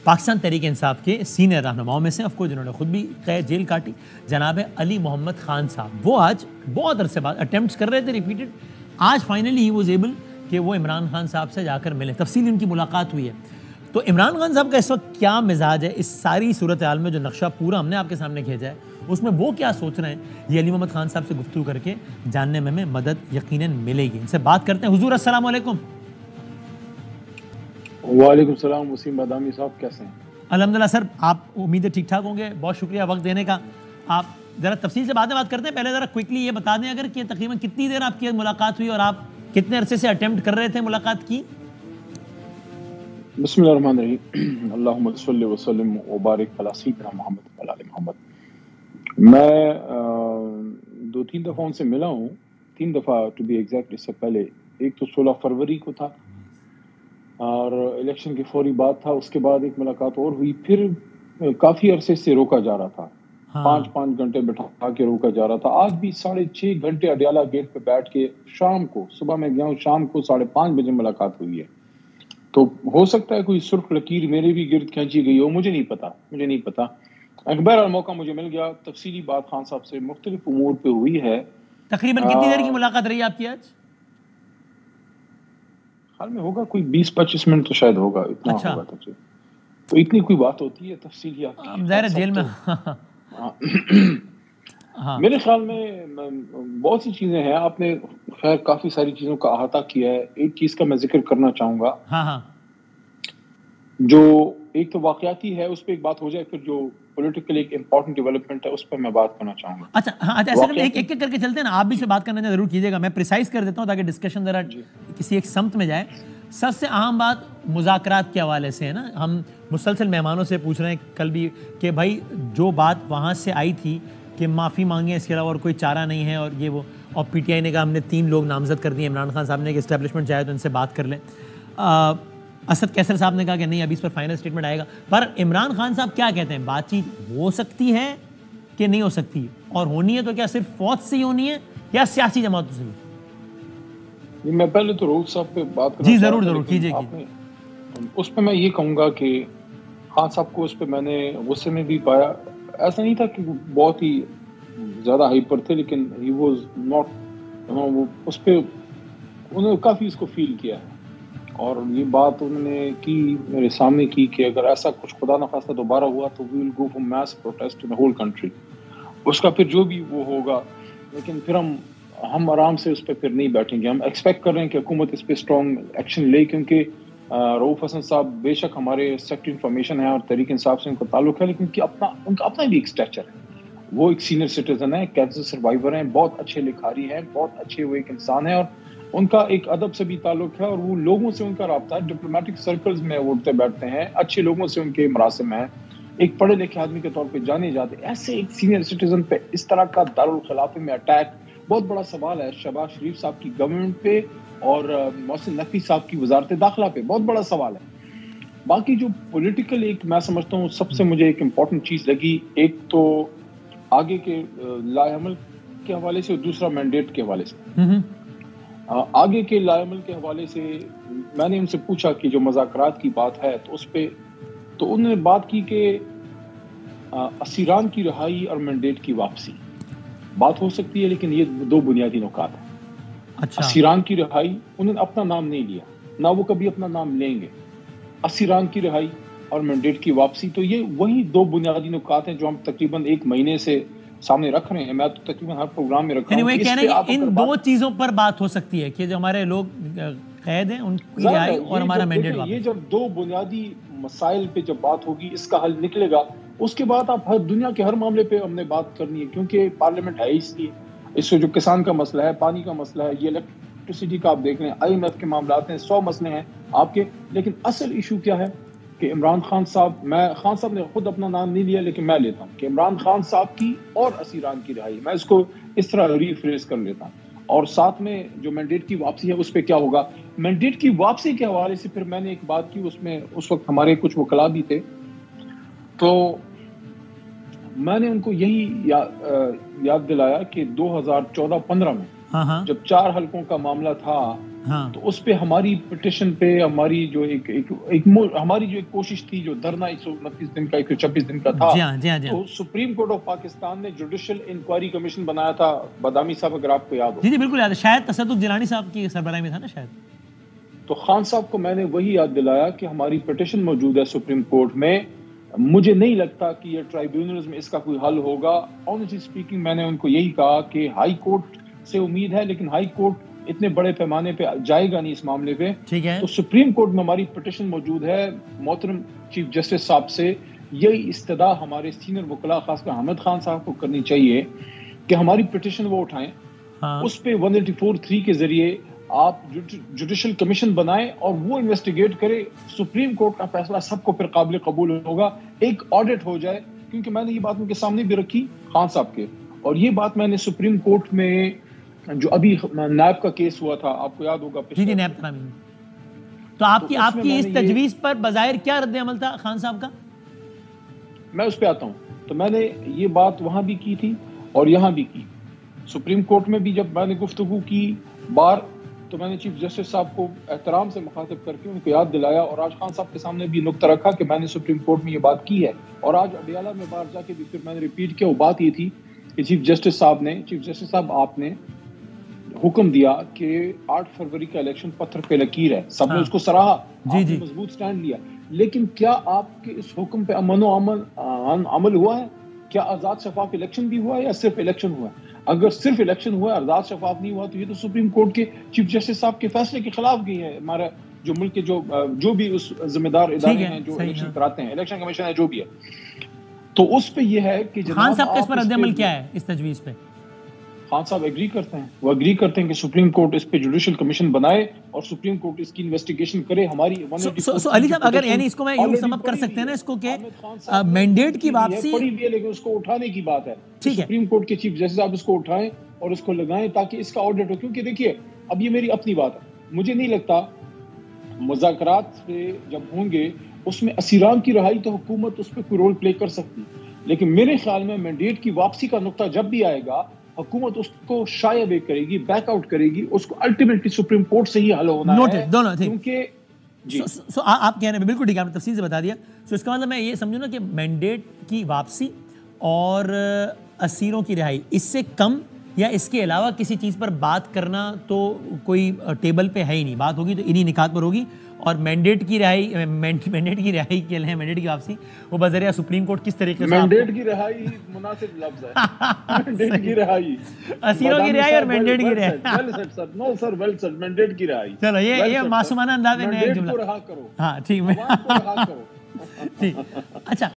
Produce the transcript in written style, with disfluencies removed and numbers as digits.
پاکستان تحریک انصاف کے سینئر رہنماؤں میں سے آف کورس جنہوں نے خود بھی قید جیل کاٹی، جناب علی محمد خان صاحب، وہ آج بہت عرصے بعد اٹیمپٹس کر رہے تھے ریپیٹڈ، آج فائنلی ہی واز ایبل کہ وہ عمران خان صاحب سے جا کر ملیں، تفصیلی ان کی ملاقات ہوئی ہے۔ تو عمران خان صاحب کا اس وقت کیا مزاج ہے؟ اس ساری صورتحال میں جو نقشہ پورا ہم نے آپ کے سامنے کھینچا ہے اس میں وہ کیا سوچ رہے ہیں، یہ علی محمد خان صاحب سے گفتگو کر کے جاننے میں ہمیں مدد یقیناً ملے گی۔ ان سے بات کرتے ہیں۔ حضور السلام علیکم۔ وعلیکم السلام وسیم بادامی صاحب، کیسے ہیں؟ الحمدللہ سر، آپ امید ہے ٹھیک ٹھاک ہوں گے، بہت شکریہ وقت دینے کا۔ آپ ذرا تفصیل سے بعد میں بات کرتے ہیں، پہلے ذرا کوئکلی یہ بتا دیں اگر کہ تقریباً کتنی دیر آپ کی ملاقات ہوئی اور آپ کتنے عرصے سے اٹیمپٹ کر رہے تھے ملاقات کی؟ بسم اللہ الرحمن الرحیم، اللہم صلی وسلم وبارک علی سیدنا محمد وعلی آل محمد۔ میں 2-3 دفعہ ان سے ملا ہوں، 3 دفعہ ٹو بی ایگزیکٹ۔ اس سے پہلے ایک تو 16 فروری کو تھا اور الیکشن کے فوری بعد تھا، اس کے بعد ایک ملاقات اور ہوئی، پھر کافی عرصے سے روکا جا رہا تھا، 5 گھنٹے بٹھا کے روکا جا رہا تھا۔ آج بھی 6.5 گھنٹے اڈیالہ گیٹ پہ بیٹھ کے شام کو، صبح میں گیا ہوں، شام کو 5:30 بجے ملاقات ہوئی ہے۔ تو ہو سکتا ہے کوئی سرخ لکیر میرے بھی گرد کھینچی گئی ہو، مجھے نہیں پتا۔ بہرحال موقع مجھے مل گیا، تفصیلی بات خان صاحب سے مختلف امور پہ ہوئی ہے۔ تقریباً کتنی دیر کی ملاقات رہی آپ کی آج؟ حال میں ہوگا کوئی 20-25 منٹ تو شاید ہوگا، اتنا ہوگا تقریباً۔ تو اتنی کوئی بات ہوتی ہے تفصیلی آپ کی؟ ظاہر جیل میں میرے خیال میں بہت سی چیزیں ہیں، آپ نے خیر کافی ساری چیزوں کا احاطہ کیا ہے۔ ایک چیز کا میں ذکر کرنا چاہوں گا، جو ایک تو واقعاتی ہے، اس پہ ایک بات ہو جائے، پھر جو پولیٹیکل ایک امپورٹنٹ ڈیولپمنٹ ہے اس پہ میں بات کرنا چاہوں گا۔ اچھا ایسا ایک ایک کر کے چلتے ہیں نا، آپ بھی سے بات کرنا ضرور کیجیے گا، میں پریسائز کر دیتا ہوں تاکہ ڈسکشن ذرا کسی ایک سمت میں جائے۔ سب سے اہم بات مذاکرات کے حوالے سے ہے نا، ہم مسلسل مہمانوں سے پوچھ رہے ہیں کل بھی کہ بھائی جو بات وہاں سے آئی تھی کہ معافی مانگیں، اس کے علاوہ اور کوئی چارہ نہیں ہے، اور یہ وہ، اور پی ٹی آئی نے کہا ہم نے 3 لوگ نامزد کر دیے، عمران خان صاحب نے کہ اسٹیبلشمنٹ چاہے تو ان سے بات کر لیں، اسد کیسر صاحب نے کہا کہ نہیں ابھی اس پر فائنل اسٹیٹمنٹ آئے گا۔ پر عمران خان صاحب کیا کہتے ہیں، بات چیت ہو سکتی ہے کہ نہیں ہو سکتی، اور ہونی ہے تو کیا صرف فوج سے ہی ہونی ہے یا سیاسی جماعتوں سے بھی؟ میں پہلے تو روح صاحب پہ بات کرنا جی ضرور کیجیے۔ اس پہ میں یہ کہوں گا کہ خان صاحب کو اس پہ میں نے غصے میں بھی پایا، ایسا نہیں تھا کہ بہت ہی زیادہ ہائپر تھے، لیکن ہی واز ناٹ، اس پہ انہوں نے کافی اس کو فیل کیا ہے، اور یہ بات انہوں نے کی میرے سامنے کی کہ اگر ایسا کچھ خدا نخواستہ دوبارہ ہوا تو we will go for mass protest in whole country, اس کا پھر جو بھی وہ ہوگا، لیکن پھر ہم آرام سے اس پہ پھر نہیں بیٹھیں گے۔ ہم ایکسپیکٹ کر رہے ہیں کہ حکومت اس پہ اسٹرانگ ایکشن لے، کیونکہ رؤوف حسن صاحب بے شک ہمارے سیکٹری انفارمیشن ہے اور تحریک انصاف سے ان کا تعلق ہے، لیکن ان کا اپنا بھی ایک اسٹیچر ہے، وہ ایک سینئر سٹیزن ہے، کینسر سروائیور ہیں، بہت اچھے لکھاری ہیں، بہت اچھے وہ ایک انسان ہے، اور ان کا ایک ادب سے بھی تعلق ہے، اور وہ لوگوں سے ان کا رابطہ ہے، ڈپلومیٹک سرکلز میں اٹھتے بیٹھتے ہیں، اچھے لوگوں سے ان کے مراسم ہیں، ایک پڑھے لکھے آدمی کے طور پہ جانے جاتے۔ ایسے ایک سینئر سٹیزن پہ اس طرح کا دارالخلافے میں اٹیک بہت بڑا سوال ہے، شہباز شریف صاحب کی گورنمنٹ پہ اور محسن نقوی صاحب کی وزارت داخلہ پہ بہت بڑا سوال ہے۔ باقی جو پولیٹیکل ایک میں سمجھتا ہوں سب سے مجھے ایک امپورٹنٹ چیز لگی، ایک تو آگے کے لائحہ عمل کے حوالے سے اور دوسرا مینڈیٹ کے حوالے سے۔ آگے کے لائحہ عمل کے حوالے سے میں نے ان سے پوچھا کہ جو مذاکرات کی بات ہے تو اس پہ تو انہوں نے بات کی کہ اسیران کی رہائی اور مینڈیٹ کی واپسی بات ہو سکتی ہے، لیکن یہ 2 بنیادی نکات ہیں۔ اسیران کی رہائی، انہوں نے اپنا نام نہیں لیا، نہ وہ کبھی اپنا نام لیں گے۔ اسیران کی رہائی اور مینڈیٹ کی واپسی، تو یہ وہی 2 بنیادی نکات ہیں جو ہم تقریباً 1 مہینے سے سامنے رکھ رہے ہیں۔ میں تو تقریباً ہر پروگرام میں رکھ رہا ہوں کہ ان 2 چیزوں پر بات ہو سکتی ہے کہ جو ہمارے لوگ قید ہیں ان کی رہائی اور ہمارا مینڈیٹ واپس۔ یہ جب 2 بنیادی مسائل پہ جب بات ہوگی، اس کا حل نکلے گا، اس کے بعد آپ دنیا کے ہر معاملے پہ ہم نے بات کرنی ہے، کیونکہ پارلیمنٹ ہے اس لیے، اس سے جو کسان کا مسئلہ ہے، پانی کا مسئلہ ہے، یہ الیکٹریسٹی کا آپ دیکھ لیں، IMF کے معاملات ہیں، 100 مسئلے ہیں آپ کے، لیکن اصل ایشو کیا ہے کہ عمران خان صاحب، خان صاحب نے خود اپنا نام نہیں لیا لیکن میں لیتا ہوں کہ عمران خان صاحب کی اور اسیران کی رہائی، میں اس کو اس طرح ریفریز کر لیتا ہوں، اور ساتھ میں جو مینڈیٹ کی واپسی ہے اس پہ کیا ہوگا۔ مینڈیٹ کی واپسی کے حوالے سے پھر میں نے ایک بات کی، اس میں اس وقت ہمارے کچھ وکلاء بھی تھے، تو میں نے ان کو یہی یاد دلایا کہ 2014-15 میں جب 4 حلقوں کا معاملہ تھا ہاں تو اس پہ ہماری پٹیشن پہ ہماری جو ہماری جو ایک کوشش تھی، جو دھرنا 129 دن کا 126 دن کا تھا، جی ہاں جی ہاں جی ہاں تو سپریم کورٹ آف پاکستان نے جوڈیشل انکوائری کمیشن بنایا تھا، بادامی صاحب اگر آپ کو یاد ہو. جی جی بالکل یاد ہے، شاید تصدق جیلانی صاحب کی سربراہی میں تھا نا شاید. تو خان صاحب کو میں نے وہی یاد دلایا کہ ہماری پٹیشن موجود ہے سپریم کورٹ میں، مجھے نہیں لگتا کہ یہ ٹرائیبیونلز میں اس کا کوئی حل ہوگا. آنیسٹلی اسپیکنگ میں نے ان کو یہی کہا کہ ہائی کورٹ سے امید ہے، لیکن ہائی کورٹ اتنے بڑے پیمانے پہ جائے گا نہیں اس معاملے پہ. ٹھیک ہے. تو سپریم کورٹ میں ہماری پٹیشن موجود ہے. محترم چیف جسٹس صاحب سے یہی استدعا ہمارے سینئر وکلاء خاص کر حامد خان صاحب کو کرنی چاہیے کہ ہماری پٹیشن وہ اٹھائیں، اس پہ 184(3) کے ذریعے آپ جوڈیشل کمیشن بنائیں اور وہ انویسٹیگیٹ کرے. سپریم کورٹ کا فیصلہ سب کو پھر قابل قبول ہوگا، ایک آڈٹ ہو جائے. کیونکہ میں نے یہ بات ان کے سامنے بھی رکھی خان صاحب کے، اور یہ بات میں نے سپریم کورٹ میں جو ابھی نیب کا کیس ہوا تھا، آپ کو یاد ہوگا. جی جی نیب کا. تو آپ کی اس تجویز پر بظاہر کیا رد عمل تھا خان صاحب کا؟ میں اس پہ آتا ہوں. تو میں نے یہ بات وہاں بھی کی تھی اور یہاں بھی کی. سپریم کورٹ میں بھی جب میں نے گفتگو کی بار، تو میں نے چیف جسٹس صاحب کو احترام سے مخاطب کر کے ان کو یاد دلایا، اور آج خان صاحب کے سامنے بھی نقطہ رکھا کہ میں نے سپریم کورٹ میں یہ بات کی ہے. اور آج اڈیالہ میں باہر جا کے بھی پھر میں نے ریپیٹ کیا. وہ بات یہ تھی کہ چیف جسٹس صاحب آپ نے حکم دیا کہ 8 فروری کا الیکشن پتھر پہ لکیر ہے. سب نے اس کو سراہا، آپ نے مضبوط سٹینڈ لیا، لیکن کیا آپ کے اس حکم پہ امن و عمل ہوا ہے؟ کیا آزاد شفاف الیکشن بھی ہوا ہے یا صرف الیکشن ہوا ہے؟ اگر صرف الیکشن ہوا ہے، آزاد شفاف نہیں ہوا، تو یہ تو سپریم کورٹ کے چیف جسٹس صاحب کے فیصلے کے خلاف گئی ہے. ہمارا جو ملک کے جو بھی اس ذمہ دار ادارے ہیں جو الیکشن کراتے ہیں، الیکشن کمیشن ہے جو بھی ہے. تو اس پہ یہ ہے کہ خان صاحب کا اس پر رد عمل کیا ہے اس تجویز پہ؟ خان صاحب ایگری کرتے ہیں، وہ ایگری کرتے ہیں کہ سپریم کورٹ اس پہ جوڈیشل کمیشن بنائے اور سپریم کورٹ اس کی انویسٹیگیشن کرے. ہماری علی صاحب اگر یعنی اس کو میں یوں سم اپ کر سکتے ہیں نا اس کو کہ مینڈیٹ کی واپسی پڑی بھی ہے، لیکن اس کو اٹھانے کی بات ہے. ٹھیک ہے، سپریم کورٹ کے چیف جسٹس صاحب اس کو اٹھائیں اور اس کو لگائیں تاکہ اس کا آڈٹ ہو. کیونکہ دیکھیے اب یہ میری اپنی بات ہے، مجھے نہیں لگتا مذاکرات سے جب ہوں گے اس میں اسیران کی رہائی تو حکومت اس پہ کوئی رول پلے کر سکتی، لیکن میرے خیال میں مینڈیٹ کی واپسی کا نقطہ جب بھی آئے گا حکومت اس کو شائع بے کرے گی، بیک آؤٹ کرے گی. اس کو الٹیمیٹلی سپریم کورٹ سے ہی حل ہونا ہے. دونوں کیونکہ سو آپ کہہ رہے ہیں بالکل ٹھیک ہے، آپ نے تفصیل سے بتا دیا. سو اس کا مطلب میں یہ سمجھوں نا کہ مینڈیٹ کی واپسی اور اسیروں کی رہائی اس سے کم یا اس کے علاوہ کسی چیز پر بات کرنا تو کوئی ٹیبل پہ ہے ہی نہیں. بات ہوگی تو انہی نکات پر ہوگی. اور مینڈیٹ کی رہائی کے لیے مینڈیٹ کی واپسی وہ بذریعہ سپریم کورٹ کس طریقے سے مینڈیٹ کی رہائی مناسب لفظ ہے. مینڈیٹ کی رہائی، اسیروں کی رہائی اور مینڈیٹ کی رہائی. نو سر، ویل سر، مینڈیٹ کی رہائی. چلو یہ معصومانہ انداز میں ایک جملہ. رہا کرو. ہاں ٹھیک. اچھا